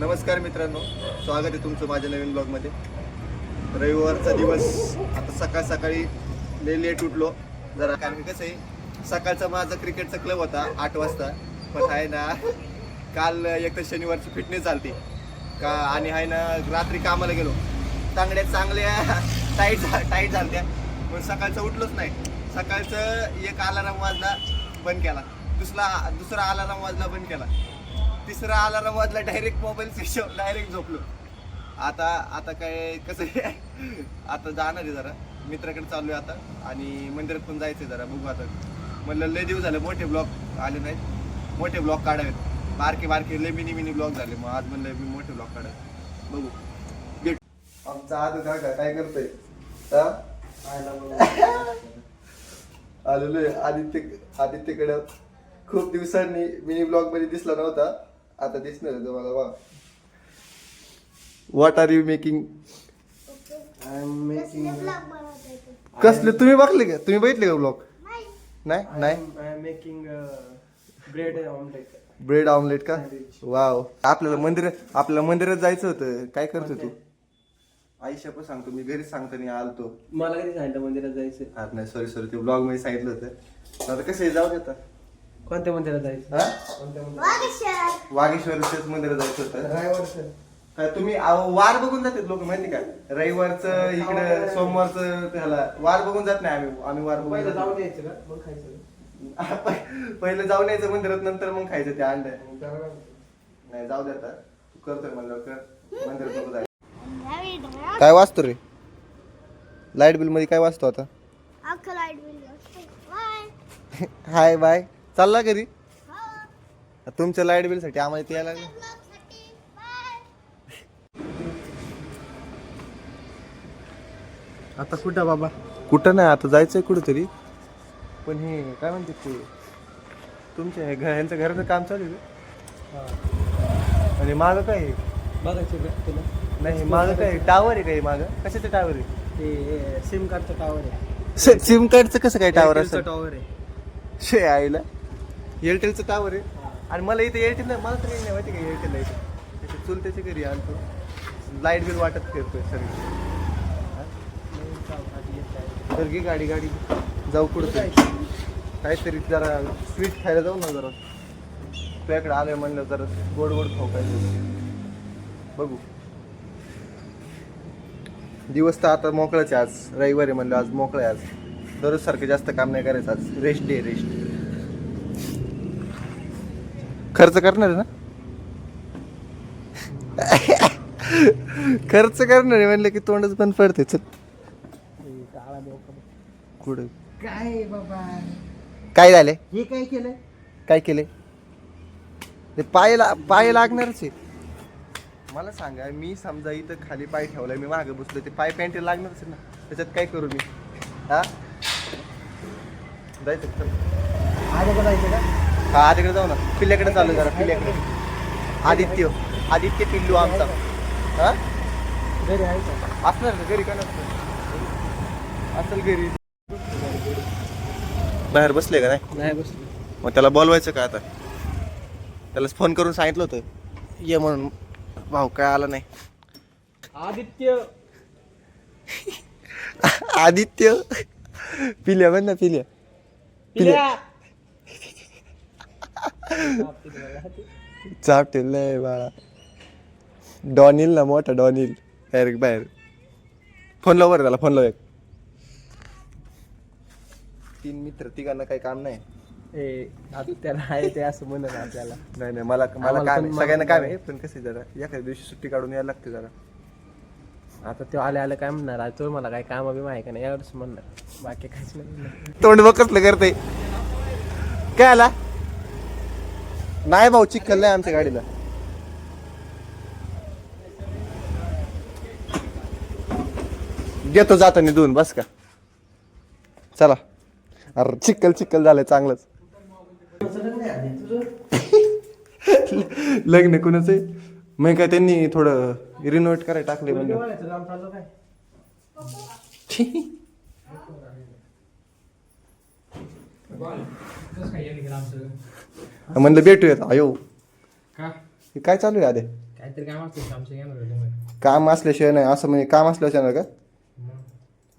नमस्कार मित्रांनो, स्वागत आहे तुमचं माझ्या नवीन ब्लॉगमध्ये. रविवारचा दिवस. आता सकाळी लय लेट उठलो जरा, कारण कसं आहे सकाळचा माझा क्रिकेटचा क्लब होता 8 वाजता. पण आहे ना, काल एक तर शनिवारची फिटनेस झाली का, आणि आहे ना रात्री कामाला गेलो, तांगड्या चांगल्या टाईट झालत्या. पण सकाळचं उठलोच नाही. सकाळचं एक अलाराम वाजला बंद केला, दुसरा अलाराम वाजला बंद केला, तिसरा अलाराम वाजला direct mobile switch off, direct झोपलो. आता काय कसं आहे, आता जाणार आहे जरा मित्राकडे चालू आहे आता, आणि मंदिरात पण जायचं जरा, बघू आता. म्हणलं लय दिवस झाले मोठे ब्लॉग आले नाहीत, मोठे ब्लॉग काढावेत. बारके लय मिनी ब्लॉग झाले, मग आज म्हणलं मी मोठे ब्लॉग काढावे. बघू भेट. आमचा आदू काका काय करतोय, आलेलो आदित्यकडे. खूप दिवसांनी मिनी ब्लॉग मध्ये दिसला नव्हता, आता दिसणार आहे तुम्हाला. वा, what are you making? I am making कसले तुम्ही बघले का, तुम्ही बघितले का ब्लॉग? नाही I am making bread omelette. Bread omelette का? वाव. आपल्याला मंदिरात जायचं होतं, काय करत तू? आईशा पण सांगतो, मी घरीच सांगतो नाही आलतो. मला कधी सांगितलं मंदिरात जायचं? हा नाही, सॉरी ते ब्लॉग मध्ये सांगितलं होतं. आता कसं जाऊ देता. कोणत्या मंदिरात जायचं? हा, कोणत्या मंदिरात? वागेश्वरच्याच मंदिरात जायचं होतं. रविवारचं. काय तुम्ही वार बघून जातात लोक, माहिती का? रविवारचं इकडं, सोमवारचं त्याला वार बघून जात नाही आम्ही वार बघून पहिलं जातो. जाऊन यायचं का मग खायचं? पहिलं जाऊन यायचं मंदिरात, नंतर मग खायचं ते अंड. नाही जाऊ देता, तू करतोय म्हणलं कर, मंदिरात नको जायचं. काय वाचतो रे लाईट बिल मध्ये? काय वाचतो आता? हाय बाय, चालला घरी? तुमच्या लाईट बिल साठी आम्हाला ते यायला लागलं. आता कुठं बाबा? कुठं नाही, आता जायचंय कुठेतरी. पण हे काय म्हणते ते, तुमच्या ह्यांचं घराचं काम चालू आहे का? आणि मागं काय आहे? बघायचं का तुला? नाही, मागं काय टावर आहे? काय मागं कशाचं टावर आहे? ते सिम कार्डचं टावर आहे. सिम कार्डचं कसं काय टावर असं? टावर आहे. शे आईला, एअरटेलचं टावर आहे. आणि मला इथे एअरटेल नाही, मला तर नाही माहिती का एअरटेल आहे. त्याच्या चुलत्याच्या घरी आलतो, लाईट बिल वाटत फिरतोय सगळी. तर घे गाडी जाऊ कुठं काहीतरी जरा स्वीट खायला जाऊ ना. जरा तुझ्याकडे आलोय म्हणलं जरा गोड खाऊ पाहिजे. बघू, दिवस तर आता मोकळाच आहे. आज रविवार आहे म्हणलं, आज मोकळं आहे. आज दररोज सारखं जास्त काम नाही करायचं, आज रेस्ट डे. खर्च करणार आहे ना? खर्च करणार आहे म्हणलं की तोंडच बंद पडते. चल कुठं काय बाबा, काय झाले? हे काय केलंय? काय केले? ते पाय लागणारच आहे. मला सांगा, मी समजा इथं खाली पाय ठेवलाय, मी मागे बसलो, ते पाय पॅन्ट लागणारच आहे ना. त्याच्यात काय करू मी? हा, जायचं चल. आधी जायचं का? हा, आधीकडे जाऊ ना. पिल्ल्याकडे चालू जरा, पिल्ल्याकडे. आदित्य पिल्लू आमचा. हा, घरी आहे का? असणार ना घरी, का नसणार? असेल घरी. बाहेर बसले का? नाही बसलो. मग त्याला बोलवायचं का आता? त्याला फोन करून सांगितलं होतं ये म्हणून, भाऊ काय आला नाही. आदित्य पिल्या म्हण ना, पिल्या. चापटेल नाही बाळा, डॉनिल ना, मोठा डॉनिल. बाहेर फोन लाव बरं त्याला, फोन लाव. 3 मित्र, तिघांना काही काम नाही. त्याला आहे ते असं म्हणत आपल्याला. नाही मला काम, सगळ्यांना काम आहे. पण कसं जरा एखाद्या दिवशी सुट्टी काढून यायला लागते जरा. आता ते आले काय म्हणणार, आज तो मला काय काम बी आहे का नाही एवढंच म्हणणार, बाकी काहीच नाही. तोंड बकसलं करते. काय आला? नाही भाऊ, चिखल नाही आमच्या गाडीला. देतो जाताना धुवून, बस का? चला. अरे चिखल झालंय चांगलंच. लग्न कुणाच आहे? मग काय त्यांनी थोडं रिनोव्हेट करायला टाकले म्हणजे. म्हणलं भेटूयात. अयो काय चालू आहे आधे? काय काहीतरी काम असतं आमच्या घेणार होते काम असल्याशिवाय नाही असं म्हणजे काम असल्याशिवाय का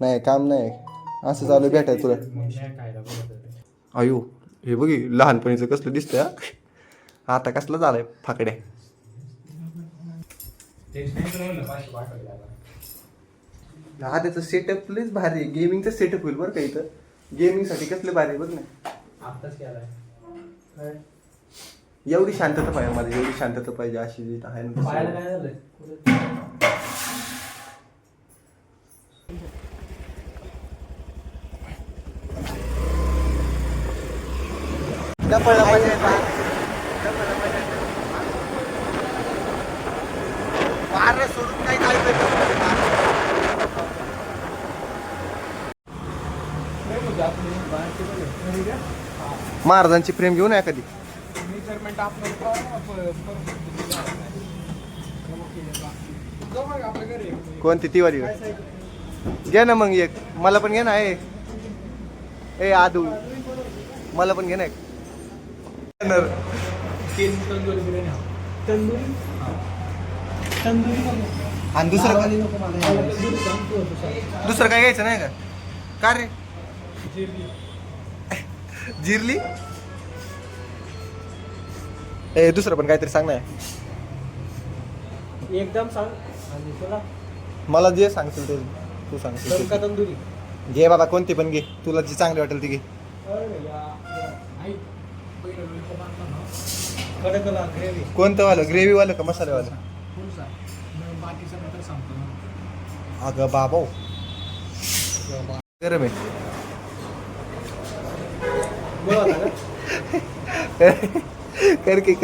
नाही काम नाही असं चालू भेटाय तुला अयो हे बघी लहानपणीचं कसलं दिसतंय हा. आता कसलं झालंय फाकड्या हा त्याचं सेटअप लयच भारी आहे गेमिंगचं सेटअप होईल बरं का इथं गेमिंगसाठी कसलं भारी आहे बघ ना आत्ताच केलाय एवढी शांतता पाहिजे मला एवढी शांतता पाहिजे अशी जिथं आहे ना पाहायला तसं. काय झालंय डपळला पाहिजे वारं सोडून काही महाराजांची प्रेम घेऊन या कधी कोणती तिवारी घे ना मग एक मला पण घे ना ए आदू मला पण घे ना एक आणि दुसरं काय घ्यायचं नाही का रे जिरली ए दुसरं पण काहीतरी सांग ना एकदम सांग आणि तुला मला जे सांगशील ते तू सांगशील का तंदुरी घे बाबा कोणती पण घे तुला जी चांगली वाटेल ती घे ग्रेव्ही कोणतं वालं ग्रेव्ही वालं का मसालेवालं बाकीचं नंतर सांगतो अगं बाबा गरम आहे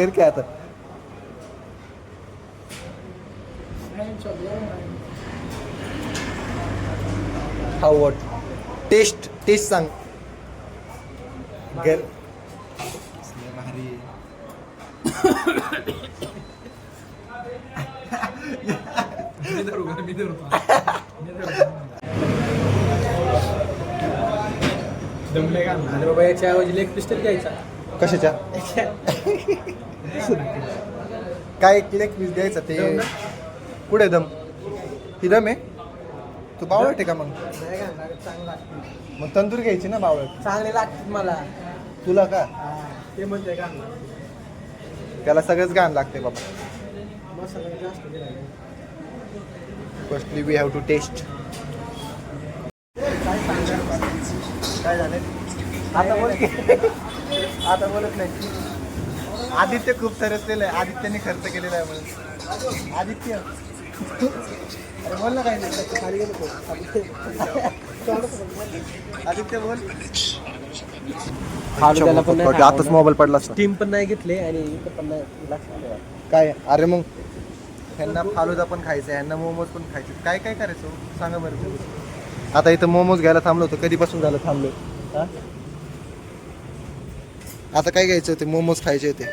कर आता हाऊ वॉट टेस्ट सांग गर भारी दमले का बाबा याच्या ऐवजी लेग पीस तर घ्यायचा कशाच्या काय लेग पीस द्यायचा ते कुठे दम ही दम आहे तू बावळट आहे का मग चांगला मग तंदूर घ्यायची ना बावळट चांगले लागतात मला तुला का ते म्हणते का त्याला सगळंच घाण लागते बाबा मसाला जास्त दिला firstly we have to taste काय झालं आता बोल की आता बोलत नाही आदित्य खूप सरसलेलं आहे आदित्यने खर्च केलेला आहे म्हणून आदित्य अरे बोल ना काय नाही खाली गेलो आदित्य बोल आताच मोबाईल पडला टीम पण नाही घेतले आणि इथं पण नाही लक्षात काय अरे मग ह्यांना फालुदा पण खायचा आहे ह्यांना मोमोज पण खायचे काय काय करायचं सांगा बरं तुम्ही आता इथं मोमोज घ्यायला थांबलो होतो कधीपासून झालं थांबलो आता काय घ्यायचे होते मोमोज खायचे होते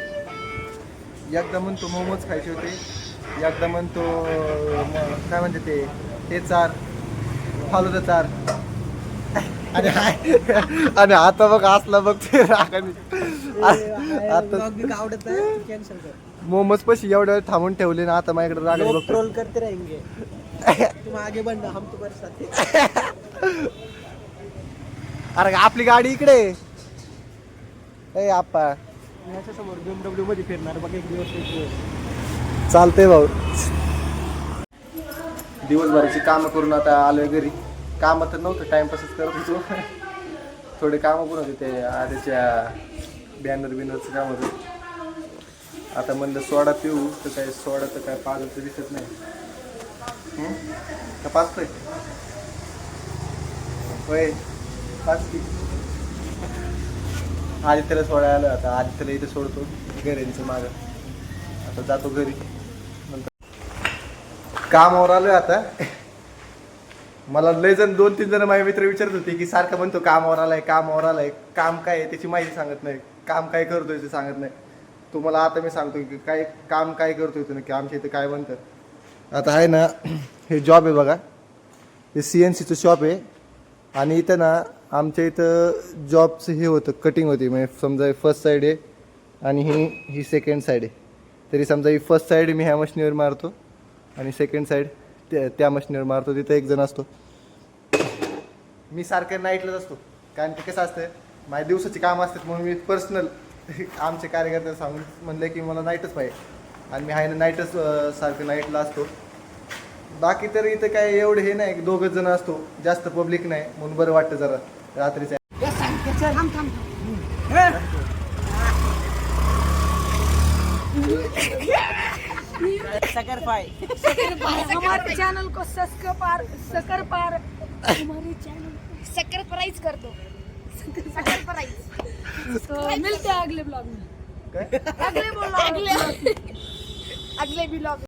एकदा म्हणतो मोमोज खायचे होते एकदा म्हणतो काय म्हणते ते चार फालुदा चार आणि आता बघ असला बघ ते आता आवडत नाही कॅन्सल कर मोमोज पशी एवढ्या वेळ थांबून ठेवले ना आता माझ्याकडे राग लोग ट्रोल करते रहेंगे तुम आगे बढ़ना हम तुम्हारे साथ हैं अरे आपली गाडी इकडे ए आप्पा याच्या समोर BMW मध्ये फिरणार बघ एक दिवस चालतंय भाऊ दिवसभराची कामं करून आता आलोय घरी कामं तर नव्हतं टाइमपासच करत होतो थोडे कामं पण होते ते आधीच्या बॅनरचं काम होतं आता म्हणलं सोडा पिऊ तर काय सोडा तर काय पाजायचं दिसत नाही का पाचतोय होय पाच की आदित्यला सोडायला आलं आता आदित्यला इथे सोडतो घरीचं मागं आता जातो घरी नंतर कामावर आलोय आता मला लय जण 2-3 जण माझे मित्र विचारत होते की सारखं म्हणतो कामावर आलाय काम काय आहे त्याची माहिती सांगत नाही काम काय करतोय ते सांगत नाही तुम्हाला आता मी सांगतो की काय काम काय करतोय तू नक्की आमच्या इथे काय म्हणतात आता आहे ना हे जॉब आहे बघा हे CNCचं शॉप आहे आणि इथं ना आमच्या इथं जॉबचं हे होतं कटिंग होती म्हणजे समजा फर्स्ट साईड आहे आणि ही सेकंड साईड आहे तरी समजा ही फर्स्ट साईड मी ह्या मशनीवर मारतो आणि सेकंड साईड त्या मशनीवर मारतो, तिथं एक जण असतो. मी सारखं नाईटलाच असतो, कारण की कसं असतं माझ्या दिवसाची कामं असतात म्हणून मी पर्सनल आमचे कार्यकर्ते सांगून म्हणले की मला नाईटच पाहिजे आणि मी आहे ना नाईटच सारखं नाईटला असतो. बाकी तर इथं काय एवढं हे नाही, दोघंच जण असतो, जास्त पब्लिक नाही म्हणून बरं वाटतं जरा रात्रीचं. हमारे चैनल को सब्सक्राइब हमारे चैनल शक्कर प्राइस कर दो, शक्कर प्राइस. तो मिलते हैं अगले ब्लॉग में. काय अगले ब्लॉग